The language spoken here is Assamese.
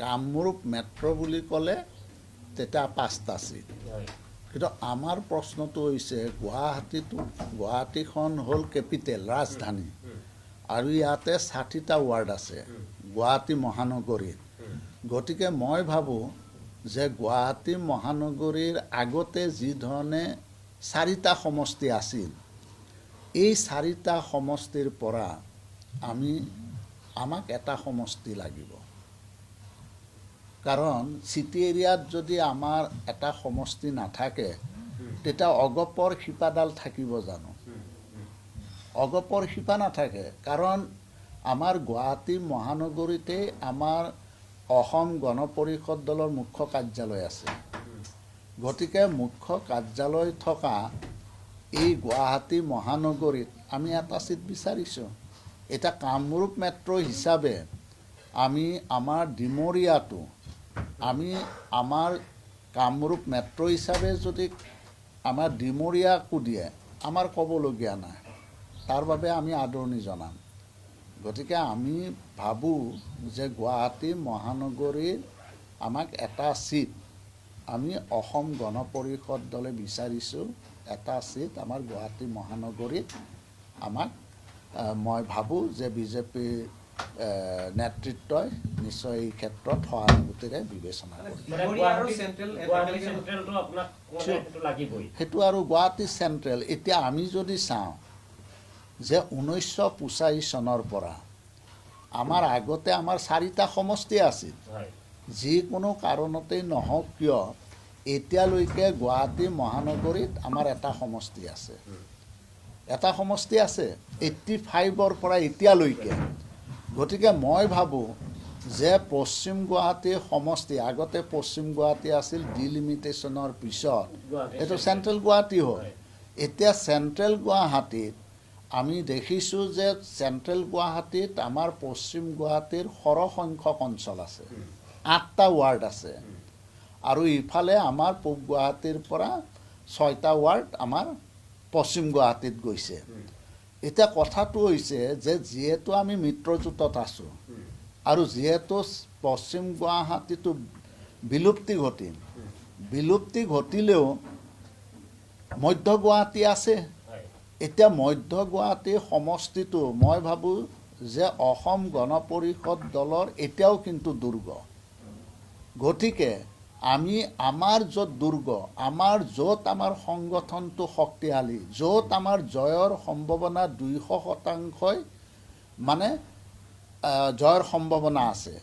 কামৰূপ মেট্ৰ' বুলি ক'লে তেতিয়া 5টা ছিট। কিন্তু আমাৰ প্ৰশ্নটো হৈছে গুৱাহাটীখন হ'ল কেপিটেল, ৰাজধানী, আৰু ইয়াতে 60টা ৱাৰ্ড আছে গুৱাহাটী মহানগৰীত। গতিকে মই ভাবোঁ যে গুৱাহাটী মহানগৰীৰ আগতে যি ধৰণে 4টা সমষ্টি আছিল, এই 4টা সমষ্টিৰ পৰা আমাক এটা সমষ্টি লাগিব। কাৰণ চিটি এৰিয়াত যদি আমাৰ এটা সমষ্টি নাথাকে, তেতিয়া অগপৰ শিপাডাল থাকিব জানো? অগপৰ শিপা নাথাকে। কাৰণ আমাৰ গুৱাহাটী মহানগৰীতেই আমাৰ অসম গণ পৰিষদ দলৰ মুখ্য কাৰ্যালয় আছে। গতিকে মুখ্য কাৰ্যালয় থকা এই গুৱাহাটী মহানগৰীত আমি এটা ছিট বিচাৰিছোঁ। এতিয়া কামৰূপ মেট্ৰ' হিচাপে আমাৰ ডিমৰীয়াটো আমাৰ কামৰূপ মেট্ৰ' হিচাপে যদি আমাৰ ডিমৰীয়াকো দিয়ে, আমাৰ ক'বলগীয়া নাই, তাৰ বাবে আমি আদৰণি জনাম। গতিকে আমি ভাবোঁ যে গুৱাহাটী মহানগৰীৰ আমাক এটা ছিট আমি অসম গণ পৰিষদ দলে বিচাৰিছোঁ। এটা ছিট আমাৰ গুৱাহাটী মহানগৰীত মই ভাবোঁ যে বিজেপি নেতৃত্বই নিশ্চয় এই ক্ষেত্ৰত সহানুভূতিৰে বিবেচনা কৰিব। সেইটো আৰু গুৱাহাটী চেণ্ট্ৰেল। এতিয়া আমি যদি চাওঁ যে 1985 চনৰ পৰা আমাৰ আগতে 4টা সমষ্টি আছিল। যিকোনো কাৰণতেই নহওক কিয় এতিয়ালৈকে গুৱাহাটী মহানগৰীত আমাৰ এটা সমষ্টি আছে। 85ৰ পৰা এতিয়ালৈকে। গতিকে মই ভাবোঁ যে পশ্চিম গুৱাহাটী সমষ্টি, আগতে পশ্চিম গুৱাহাটী আছিল ডিলিমিটেশ্যনৰ পিছত এইটো চেণ্ট্ৰেল গুৱাহাটী হ'ল। এতিয়া চেণ্ট্ৰেল গুৱাহাটীত আমি দেখিছোঁ যে চেণ্ট্ৰেল গুৱাহাটীত আমাৰ পশ্চিম গুৱাহাটীৰ সৰহসংখ্যক অঞ্চল আছে, 8টা ৱাৰ্ড আছে, আৰু ইফালে আমাৰ পূব গুৱাহাটীৰ পৰা 6টা ৱাৰ্ড আমাৰ পশ্চিম গুৱাহাটীত গৈছে। এতিয়া কথাটো হৈছে যে যিহেতু আমি মিত্ৰজোঁটত আছোঁ আৰু যিহেতু পশ্চিম গুৱাহাটীটো বিলুপ্তি ঘটিলেও মধ্য গুৱাহাটী আছে। এতিয়া মধ্য গুৱাহাটী সমষ্টিটো মই ভাবোঁ যে অসম গণ পৰিষদ দলৰ এতিয়াও কিন্তু দুৰ্গ। গতিকে আমাৰ য'ত দুৰ্গ, য'ত আমাৰ সংগঠনটো শক্তিশালী, য'ত আমাৰ জয়ৰ সম্ভাৱনা 200% জয়ৰ সম্ভাৱনা আছে,